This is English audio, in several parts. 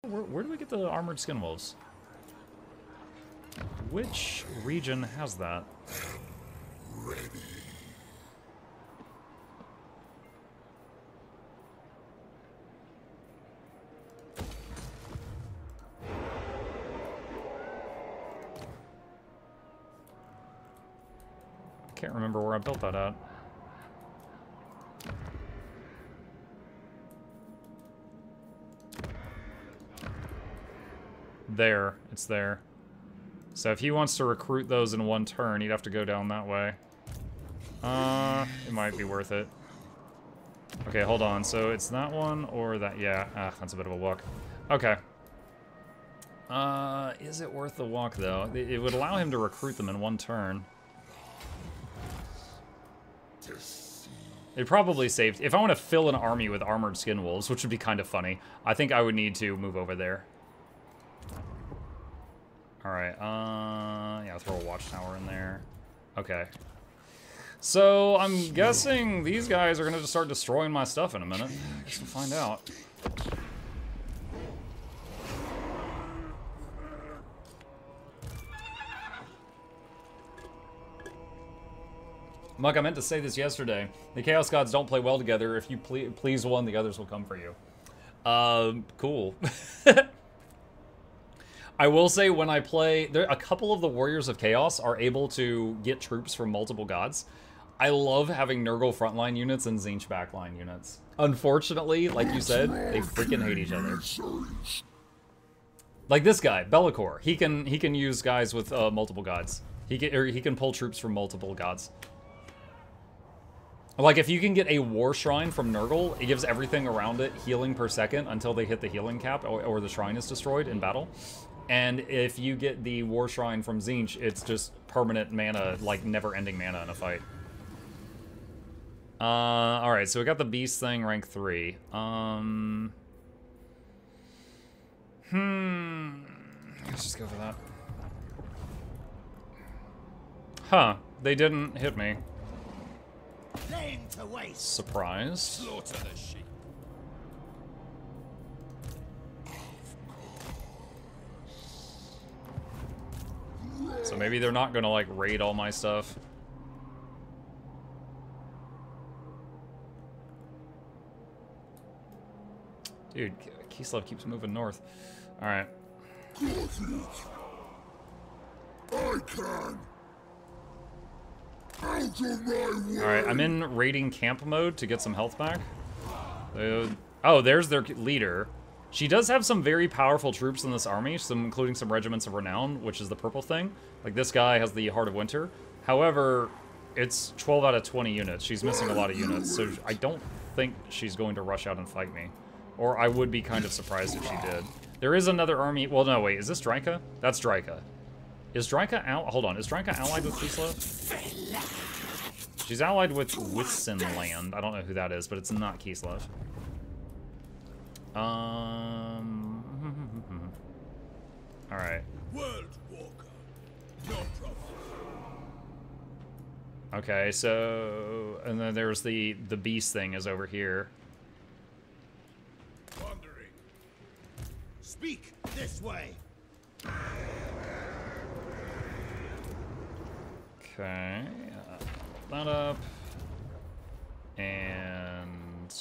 Where do we get the armored skin wolves? Which region has that? Ready. I can't remember where I built that at. There, it's there. So if he wants to recruit those in one turn, he'd have to go down that way. It might be worth it. Okay, hold on. So it's that one or that? Yeah, that's a bit of a walk. Okay. Is it worth the walk though? It would allow him to recruit them in one turn. It probably saved. If I want to fill an army with armored skin wolves, which would be kind of funny, I think I would need to move over there. Alright, yeah, throw a watchtower in there. Okay. So, I'm guessing these guys are gonna just start destroying my stuff in a minute. I guess we'll find out. Mug, I meant to say this yesterday. The Chaos Gods don't play well together. If you please one, the others will come for you. Cool. I will say when I play, a couple of the Warriors of Chaos are able to get troops from multiple gods. I love having Nurgle frontline units and Tzeentch backline units. Unfortunately, like you said, they freaking hate each other. Like this guy, Bellicor. He can use guys with multiple gods. He can pull troops from multiple gods. Like if you can get a War Shrine from Nurgle, it gives everything around it healing per second until they hit the healing cap or the shrine is destroyed in battle. And if you get the War Shrine from Tzeentch, it's just permanent mana, like never-ending mana in a fight. Alright, so we got the Beast thing, rank 3. Let's just go for that. Huh, they didn't hit me. Surprised. Slaughter the sheep. So maybe they're not gonna, like, raid all my stuff. Dude, Kislev keeps moving north. Alright. I can. Out of my way. Alright, I'm in raiding camp mode to get some health back. Oh, there's their leader. She does have some very powerful troops in this army, including some regiments of renown, which is the purple thing. Like this guy has the Heart of Winter. However, it's 12 out of 20 units. She's missing a lot of units, so I don't think she's going to rush out and fight me. Or I would be kind of surprised if she did. There is another army. Well, no, wait. Is this Dryka? That's Dryka. Is Dryka out? Hold on. Is Dryka allied with Kislev? She's allied with Wissenland. I don't know who that is, but it's not Kislev. Alright. World Walker. No problem. Okay, so... And then there's the beast thing is over here. Wandering. Speak this way. Okay. That up. And...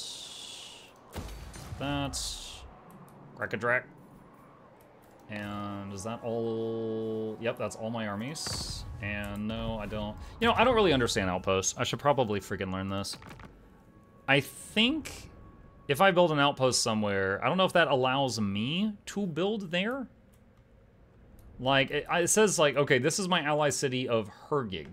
That's... Crack-a-drac. And is that all... Yep, that's all my armies. And no, I don't... You know, I don't really understand outposts. I should probably freaking learn this. I think if I build an outpost somewhere, I don't know if that allows me to build there. Like, it says, like, okay, this is my ally city of Hergig.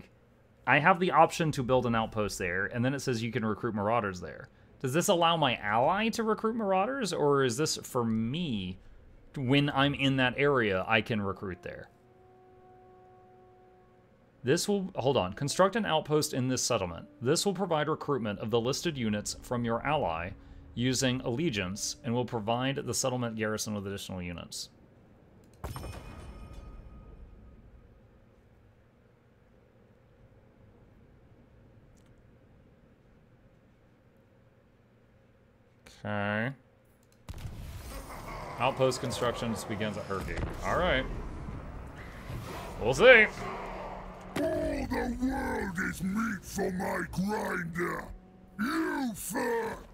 I have the option to build an outpost there, and then it says you can recruit marauders there. Does this allow my ally to recruit marauders, or is this for me? When I'm in that area, I can recruit there. This will... Hold on. Construct an outpost in this settlement. This will provide recruitment of the listed units from your ally using allegiance, and will provide the settlement garrison with additional units. Okay. Outpost construction begins at Herky. Alright. We'll see. All the world is meat for my grinder. You fuck!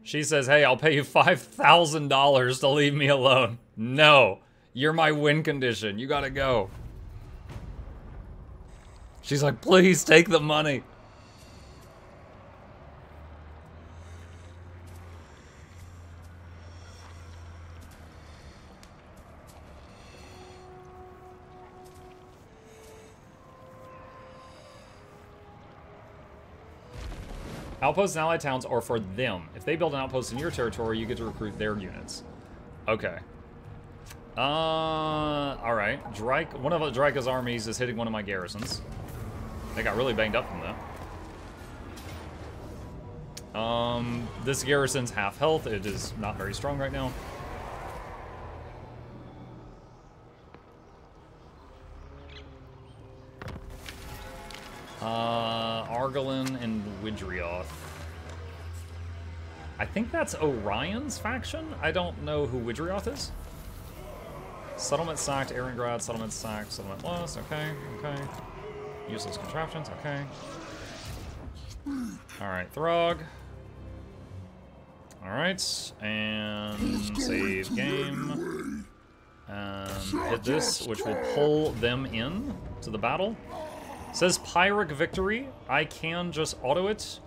She says, hey, I'll pay you $5,000 to leave me alone. No. You're my win condition. You gotta go. She's like, please take the money. Outposts and allied towns are for them. If they build an outpost in your territory, you get to recruit their units. Okay. Alright. One of Drika's armies is hitting one of my garrisons. They got really banged up from that. This garrison's half health. It is not very strong right now. Argolin and Widrioth. I think that's Orion's faction? I don't know who Widrioth is. Settlement sacked, Erengrad, settlement sacked, settlement lost, okay, okay. Useless contraptions, okay. Alright, Throgg. Alright, and save game. Hit this, which will pull them in to the battle. Says Pyrrhic victory. I can just auto it.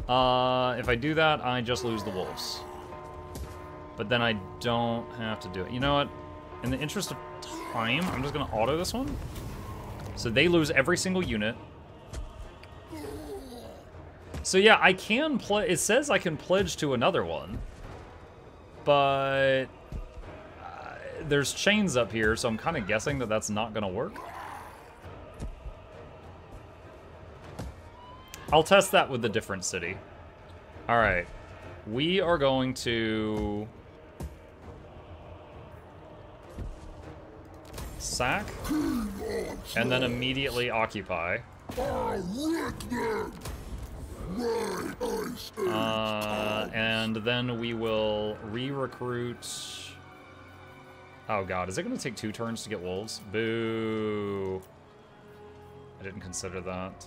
If I do that, I just lose the wolves. But then I don't have to do it. You know what? In the interest of time, I'm just gonna auto this one. So they lose every single unit. So yeah, I can play. It says I can pledge to another one. But there's chains up here, so I'm kind of guessing that that's not gonna work. I'll test that with a different city. Alright. We are going to sack and then immediately occupy. And then we will re-recruit. Oh god, is it going to take 2 turns to get wolves? Boo. I didn't consider that.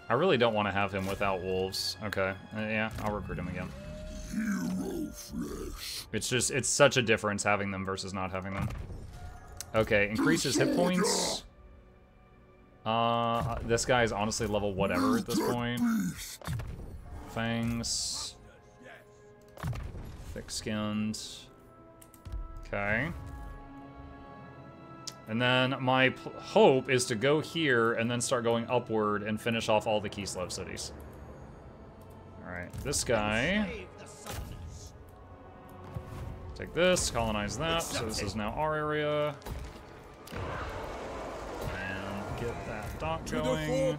I really don't want to have him without wolves. Okay, yeah, I'll recruit him again. It's just, it's such a difference having them versus not having them. Okay, increases hit points. This guy is honestly level whatever at this point. Fangs. Thick-skinned. Okay. And then my hope is to go here and then start going upward and finish off all the Kislev cities. Alright, this guy. Take this, colonize that. So this is now our area. And get that dock going.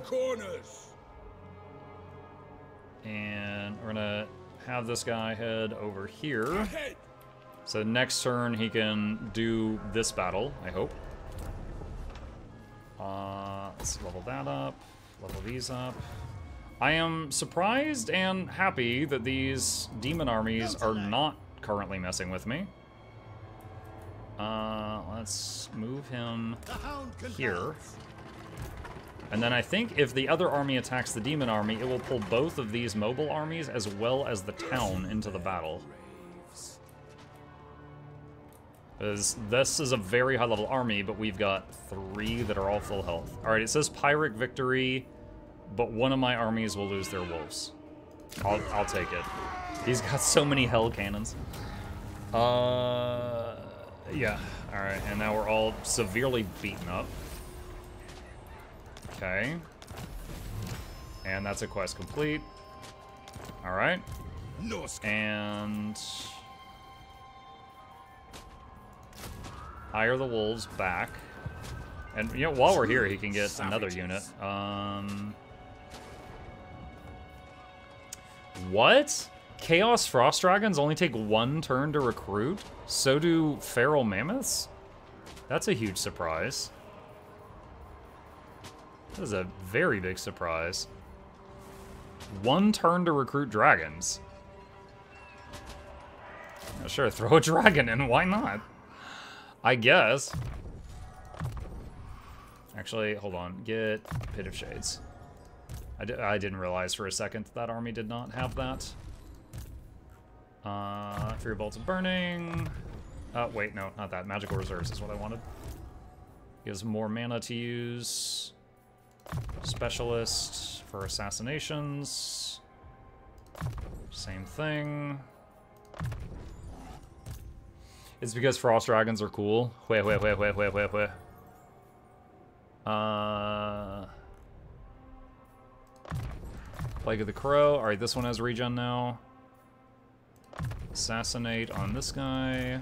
And we're gonna have this guy head over here. So next turn he can do this battle, I hope. Let's level that up, level these up. I am surprised and happy that these demon armies are not currently messing with me. Let's move him here. And then I think if the other army attacks the demon army, it will pull both of these mobile armies as well as the town into the battle. Because this is a very high-level army, but we've got 3 that are all full health. Alright, it says Pyrrhic victory, but one of my armies will lose their wolves. I'll take it. He's got so many hell cannons. Yeah. Alright, and now we're all severely beaten up. Okay. And that's a quest complete. Alright. And hire the wolves back. And, you know, while we're here, he can get another unit. What? Chaos Frost Dragons only take 1 turn to recruit? So do Feral Mammoths? That's a huge surprise. That is a very big surprise. 1 turn to recruit dragons. Yeah, sure, throw a dragon in, why not? I guess. Actually, hold on, get Pit of Shades. I didn't realize for a second that army did not have that. Fury Bolts of Burning. Wait, no, not that. Magical Reserves is what I wanted. Gives more mana to use. Specialist for assassinations. Same thing. It's because Frost Dragons are cool. Plague of the Crow. Alright, this one has regen now. Assassinate on this guy.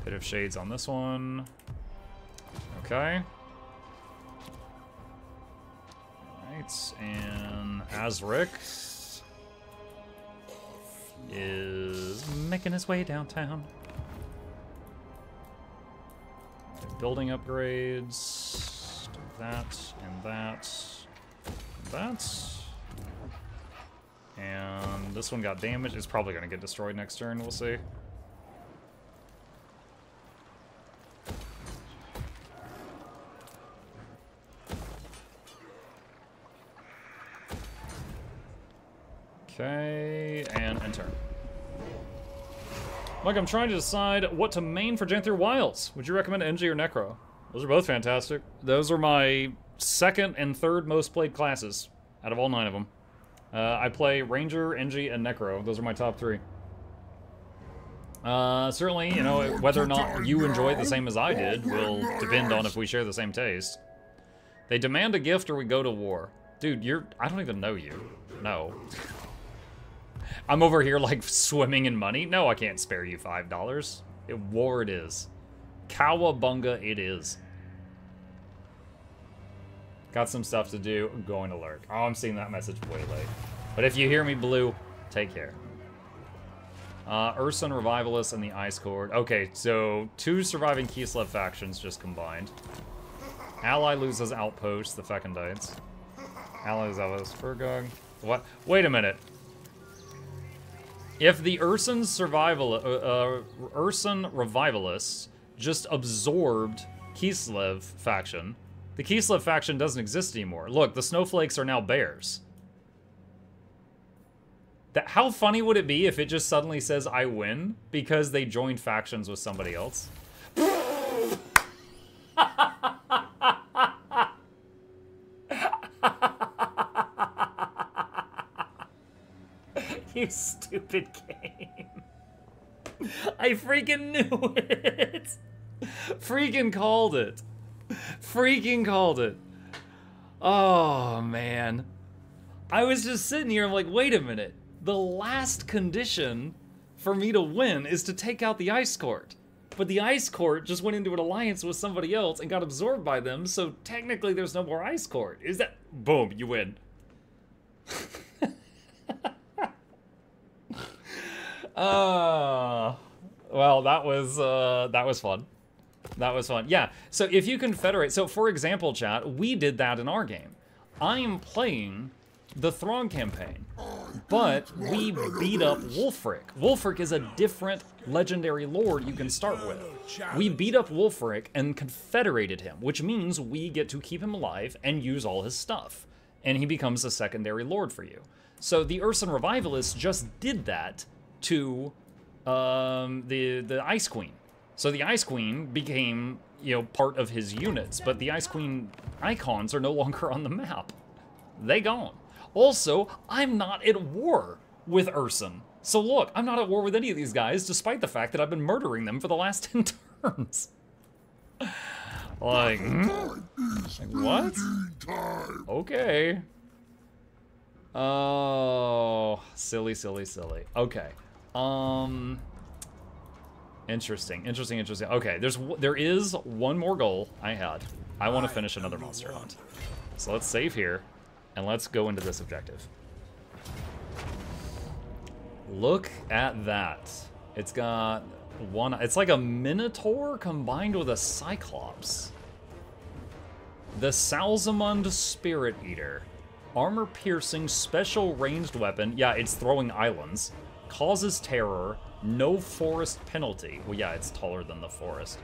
Pit of Shades on this one. Okay. Alright, and Azric is making his way downtown. Building upgrades. Do that, and that, and that. And this one got damaged. It's probably going to get destroyed next turn, we'll see. Okay, and enter. Like, I'm trying to decide what to main for Gen 3 Wilds. Would you recommend NG or Necro? Those are both fantastic. Those are my second and third most played classes out of all 9 of them. I play Ranger, NG, and Necro. Those are my top 3. Certainly, you know, whether or not you enjoy it the same as I did will depend on if we share the same taste. They demand a gift or we go to war. Dude, I don't even know you. No. I'm over here, like, swimming in money. No, I can't spare you $5. War it is. Cowabunga it is. Got some stuff to do. I'm going to lurk. Oh, I'm seeing that message way late. But if you hear me, Blue, take care. Urson, Revivalist, and the Ice Court. Okay, so 2 surviving Kislev factions just combined. Ally loses Outpost, the Fecondites. Ally loses Outpost, Throgg. What? Wait a minute. If the Urson Revivalists just absorbed Kislev faction, the Kislev faction doesn't exist anymore. Look, the snowflakes are now bears. How funny would it be if it just suddenly says I win because they joined factions with somebody else? You stupid game. I freaking knew it. Freaking called it. Freaking called it. Oh, man. I was just sitting here, I'm like, wait a minute. The last condition for me to win is to take out the Ice Court. But the Ice Court just went into an alliance with somebody else and got absorbed by them, so technically there's no more Ice Court. Is that... Boom, you win. Well, that was fun. That was fun. Yeah, so if you confederate... So, for example, chat, we did that in our game. I am playing the Throgg campaign, but we beat up Wulfric. Wulfric is a different legendary lord you can start with. We beat up Wulfric and confederated him, which means we get to keep him alive and use all his stuff. And he becomes a secondary lord for you. So the Urson Revivalists just did that to the Ice Queen. So the Ice Queen became, you know, part of his units, but the Ice Queen icons are no longer on the map. They gone. Also, I'm not at war with Urson. So look, I'm not at war with any of these guys, despite the fact that I've been murdering them for the last 10 turns. Like, what? Okay. Oh, silly, silly, silly. Okay. Interesting. Okay, there is one more goal I had. I want to finish another monster hunt. So let's save here, and let's go into this objective. Look at that. It's got one... It's like a Minotaur combined with a Cyclops. The Salzamund Spirit Eater. Armor-piercing, special ranged weapon. Yeah, it's throwing islands. Causes terror. No forest penalty. Well, yeah, it's taller than the forest.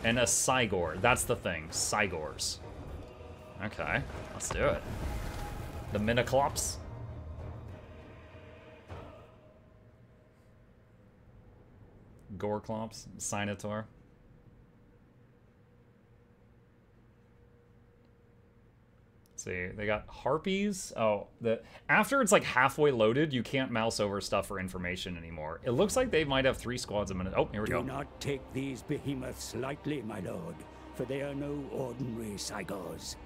And a Cygor. That's the thing. Cygors. Okay, let's do it. The Miniclops. Goreclops. Sinotaur. See, they got harpies. Oh, after it's like halfway loaded, you can't mouse over stuff for information anymore. It looks like they might have 3 squads a minute. Oh, here we go. Do not take these behemoths lightly, my lord, for they are no ordinary Cygors.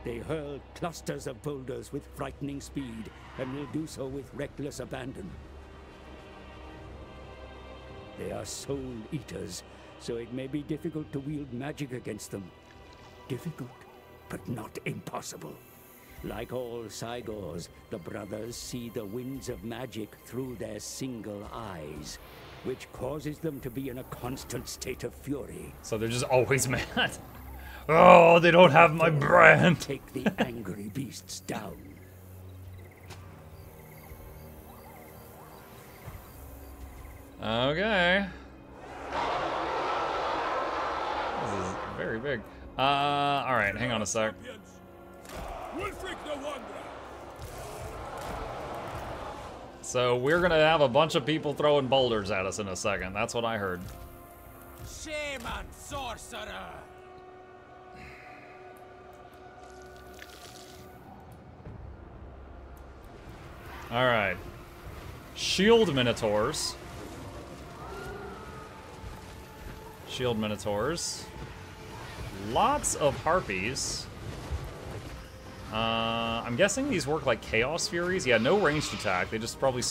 They hurl clusters of boulders with frightening speed, and will do so with reckless abandon. They are soul eaters, so it may be difficult to wield magic against them. Difficult, but not impossible. Like all Cygors, the brothers see the winds of magic through their single eyes, which causes them to be in a constant state of fury. So they're just always mad. Oh, they don't have my brand. Take the angry beasts down. Okay. This is very big. Alright, hang on a sec. So we're gonna have a bunch of people throwing boulders at us in a second. That's what I heard. Shame on sorcerer! Alright. Shield Minotaurs. Shield Minotaurs. Lots of Harpies. I'm guessing these work like Chaos Furies. Yeah, no ranged attack. They just probably...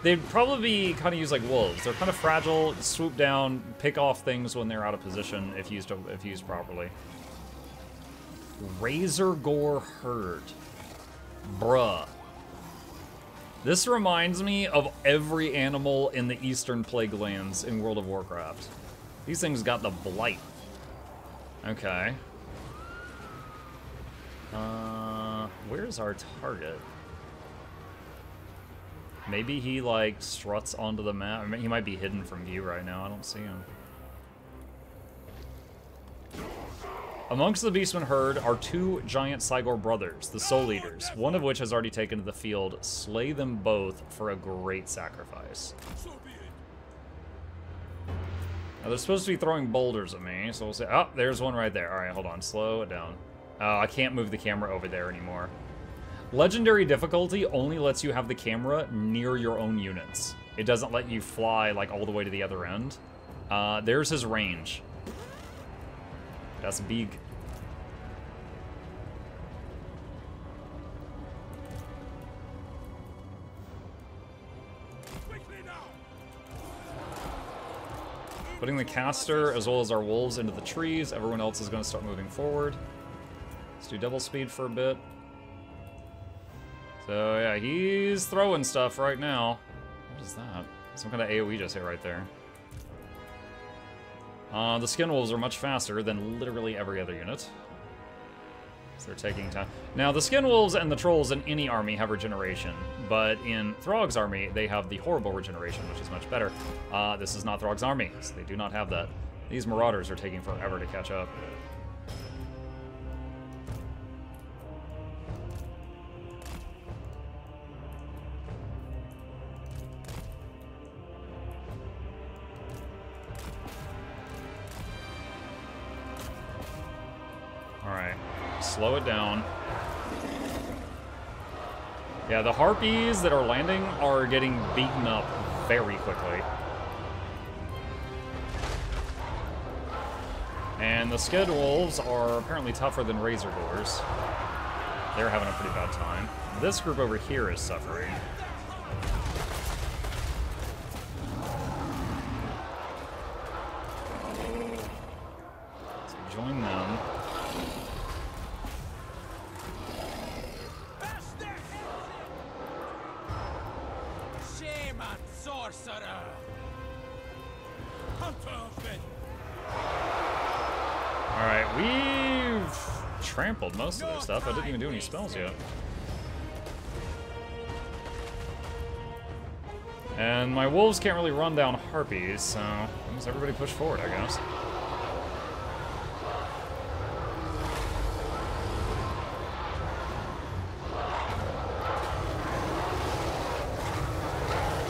They'd probably be kind of used like wolves. They're kind of fragile, swoop down, pick off things when they're out of position if used properly. Razor Gore Herd. Bruh. This reminds me of every animal in the Eastern Plague Lands in World of Warcraft. These things got the blight. Okay. Where's our target? Maybe he, like, struts onto the map. I mean, he might be hidden from view right now. I don't see him. Amongst the Beastman herd are 2 giant Cygor brothers, the Soul Eaters, one of which has already taken to the field. Slay them both for a great sacrifice. Now, they're supposed to be throwing boulders at me, so we'll say... Oh, there's one right there. Alright, hold on. Slow it down. Oh, I can't move the camera over there anymore. Legendary difficulty only lets you have the camera near your own units. It doesn't let you fly, like, all the way to the other end. There's his range. That's big. Putting the caster as well as our wolves into the trees. Everyone else is going to start moving forward. Let's do double speed for a bit. So yeah, he's throwing stuff right now. What is that? Some kind of AoE just hit right there. The skin wolves are much faster than literally every other unit. So they're taking time. Now, the skin wolves and the trolls in any army have regeneration, but in Throgg's army, they have the horrible regeneration, which is much better. This is not Throgg's army, so they do not have that. These marauders are taking forever to catch up. Alright, slow it down. Yeah, the harpies that are landing are getting beaten up very quickly. And the skid wolves are apparently tougher than razor gores. They're having a pretty bad time. This group over here is suffering. So join them. Alright, we've trampled most of their stuff. I didn't even do any spells yet. And my wolves can't really run down harpies, so that means everybody push forward, I guess.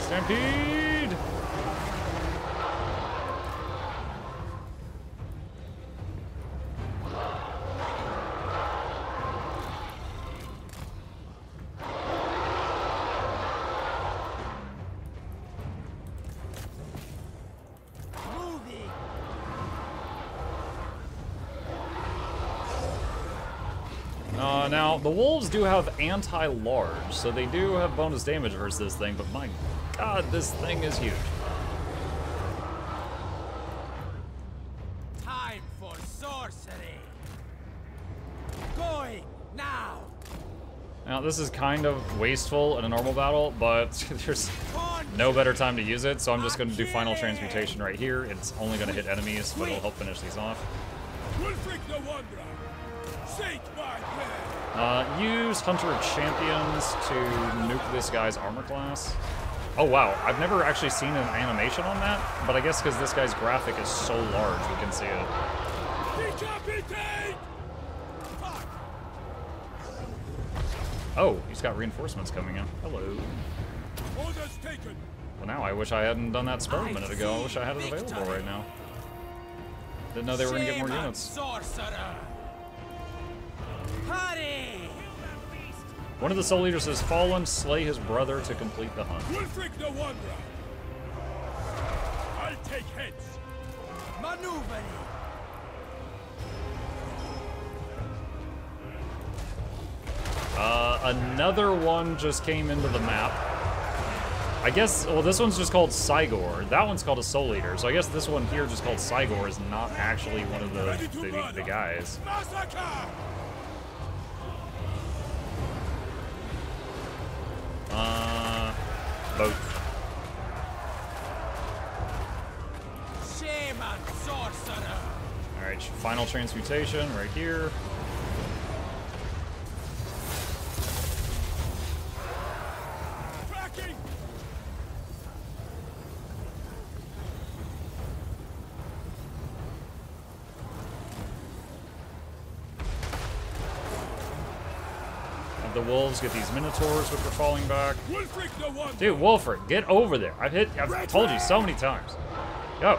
Stampede! Now, the wolves do have anti-large, so they do have bonus damage versus this thing, but my god, this thing is huge. Time for sorcery. Going now. Now, this is kind of wasteful in a normal battle, but there's no better time to use it, so I'm just going to do Final Transmutation right here. It's only going to hit enemies, but it'll help finish these off. Use Hunter of Champions to nuke this guy's armor class. Oh wow, I've never actually seen an animation on that, but I guess because this guy's graphic is so large, we can see it. Oh, he's got reinforcements coming in. Hello. Well, now I wish I hadn't done that spell a minute ago. I wish I had it available right now. Didn't know they were going to get more units. Sorcerer. Hurry! One of the soul leaders has fallen. Slay his brother to complete the hunt. I'll take heads. Maneuvering. Another one just came into the map. I guess, well, this one's just called Cygor. That one's called a Soul Eater. So I guess this one here, just called Cygor, is not actually one of the guys. Both. Shaman sorcerer. Alright, Final Transmutation right here. The wolves get these minotaurs which are falling back. Dude, Wolfric, get over there. I've told you so many times. Go.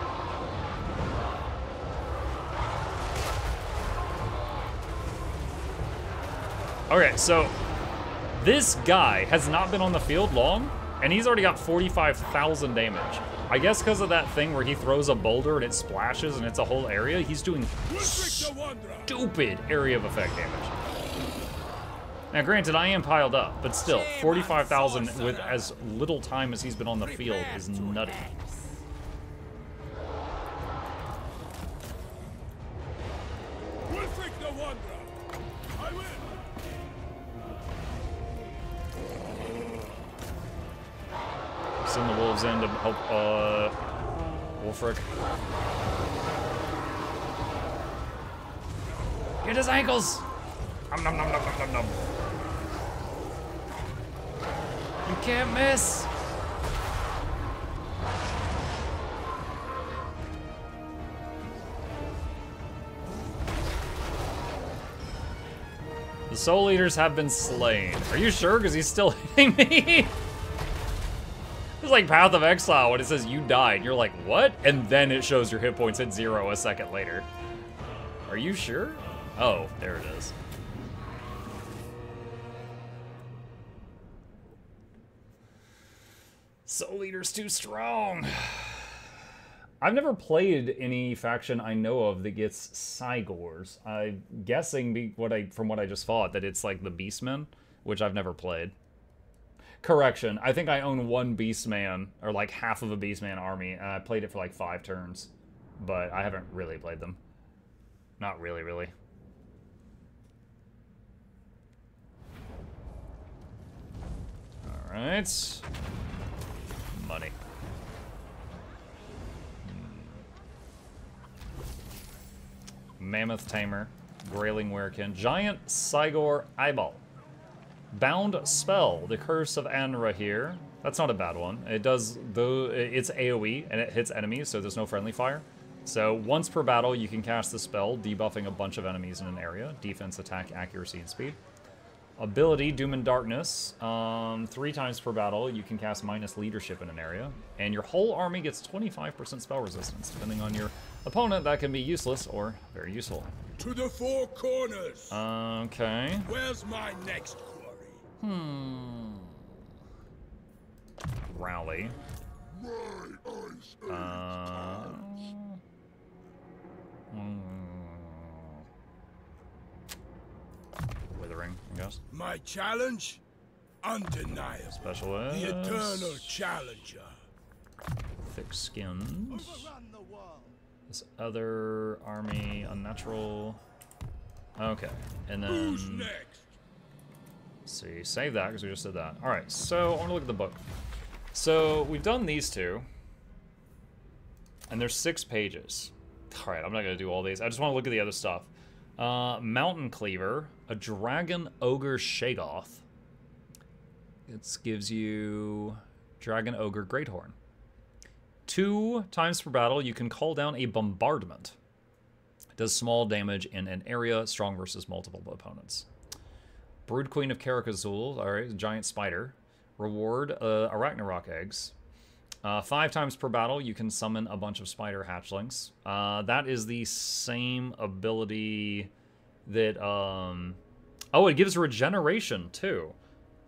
Okay, so this guy has not been on the field long, and he's already got 45,000 damage. I guess because of that thing where he throws a boulder and it splashes and it's a whole area, he's doing stupid area of effect damage. Now, granted, I am piled up, but still, 45,000 with as little time as he's been on the field is nutty. Send the wolves in to help, Wolfric. Get his ankles! Nom nom nom nom nom nom nom. You can't miss! The Soul Eaters have been slain. Are you sure? Because he's still hitting me? It's like Path of Exile when it says you died. You're like, what? And then it shows your hit points at 0 a second later. Are you sure? Oh, there it is. Soul Eater's too strong. I've never played any faction I know of that gets Cygors. I'm guessing from what I just fought that it's like the Beastmen, which I've never played. Correction, I think I own one Beastman, or like half of a Beastman army, and I played it for like 5 turns. But I haven't really played them. Not really, really. Alright. Money. Mammoth Tamer. Grayling Werekin. Giant Cygor Eyeball. Bound Spell. The Curse of Anra here. That's not a bad one. It does, though, it's AoE, and it hits enemies, so there's no friendly fire. So once per battle, you can cast the spell, debuffing a bunch of enemies in an area. Defense, attack, accuracy, and speed. Ability, Doom and Darkness. 3 times per battle, you can cast minus leadership in an area. And your whole army gets 25% spell resistance. Depending on your opponent, that can be useless or very useful. To the 4 corners. Okay. Where's my next quarry? Rally. My eyes Withering, I guess. My challenge? Undeniable. Specialist. The eternal challenger. Thick skins. This other army, unnatural. Okay, and then... Who's next? Let's see, save that, because we just did that. Alright, so I want to look at the book. So, we've done these two. And there's 6 pages. Alright, I'm not going to do all these. I just want to look at the other stuff. Mountain Cleaver. A Dragon Ogre Shagoth. It gives you Dragon Ogre Greathorn. 2 times per battle, you can call down a bombardment. It does small damage in an area, strong versus multiple opponents. Brood Queen of Karakazul, alright, giant spider. Reward, Arachnarok eggs. 5 times per battle, you can summon a bunch of spider hatchlings. That is the same ability that, oh, it gives regeneration, too.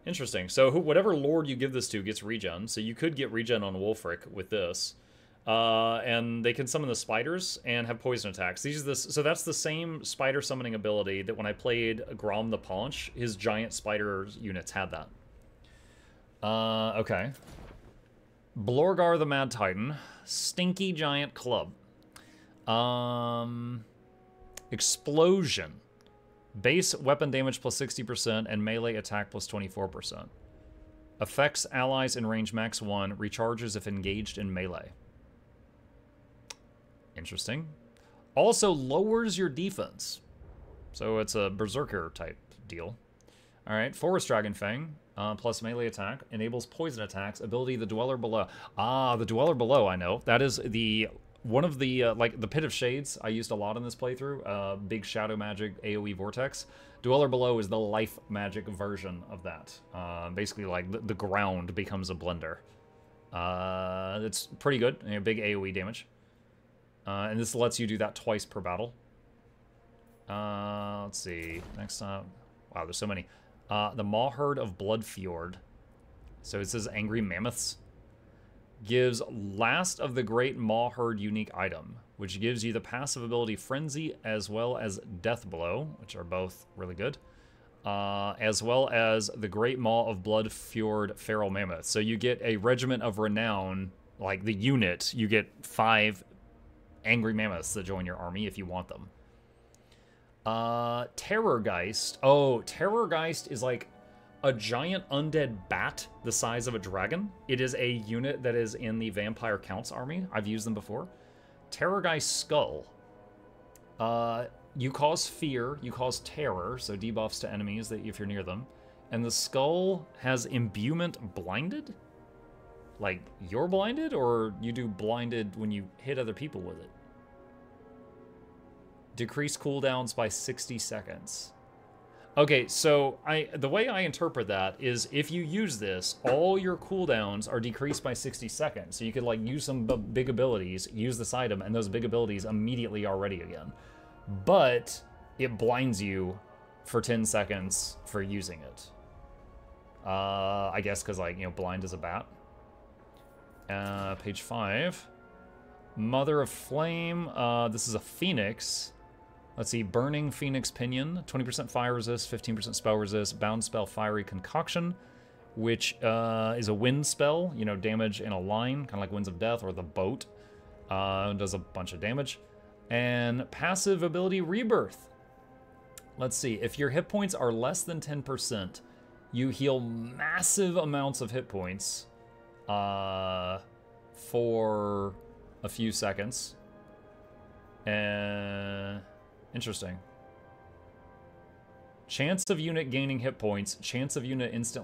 Interesting. So whatever lord you give this to gets regen. So you could get regen on Wolfric with this. And they can summon the spiders and have poison attacks. So that's the same spider summoning ability that when I played Grom the Paunch, his giant spider units had that. Okay. Blorgar the Mad Titan. Stinky Giant Club. Explosion. Base weapon damage plus 60% and melee attack plus 24%. Affects allies in range max 1. Recharges if engaged in melee. Interesting. Also lowers your defense. So it's a Berserker type deal. Alright, Forest Dragon Fang. Plus melee attack. Enables poison attacks. Ability the Dweller Below. Ah, the Dweller Below, I know. That is the... One of the, like, the Pit of Shades I used a lot in this playthrough. Big Shadow Magic AoE Vortex. Dweller Below is the life magic version of that. Basically, like, the ground becomes a blender. It's pretty good. You know, big AoE damage. And this lets you do that twice per battle. Let's see. Next time. Wow, there's so many. The Mawherd of Bloodfjord. So it says Angry Mammoths. Gives Last of the Great Mawherd unique item, which gives you the passive ability Frenzy as well as Death Blow, which are both really good, as well as the Great Maw of Bloodfjord Feral Mammoth. So you get a Regiment of Renown, like the unit, you get 5 Angry Mammoths that join your army if you want them. Terrorgeist. Oh, Terrorgeist is like a giant undead bat the size of a dragon. It is a unit that is in the Vampire Count's army. I've used them before. Terrorgeist Skull. You cause fear, you cause terror, so debuffs to enemies that if you're near them. And the skull has imbuement blinded? Like, you're blinded, or you do blinded when you hit other people with it? Decrease cooldowns by 60 seconds. Okay, so the way I interpret that is if you use this, all your cooldowns are decreased by 60 seconds. So you could like use some big abilities, use this item, and those big abilities immediately are ready again. But it blinds you for 10 seconds for using it. I guess because like, you know, blind as a bat. Page 5. Mother of Flame. This is a Phoenix. Let's see, Burning Phoenix Pinion, 20% fire resist, 15% spell resist, bound spell Fiery Concoction, which is a wind spell, you know, damage in a line, kind of like Winds of Death or the boat. Does a bunch of damage. And passive ability Rebirth. Let's see, if your hit points are less than 10%, you heal massive amounts of hit points for a few seconds. Interesting. Chance of unit gaining hit points. Chance of unit instantly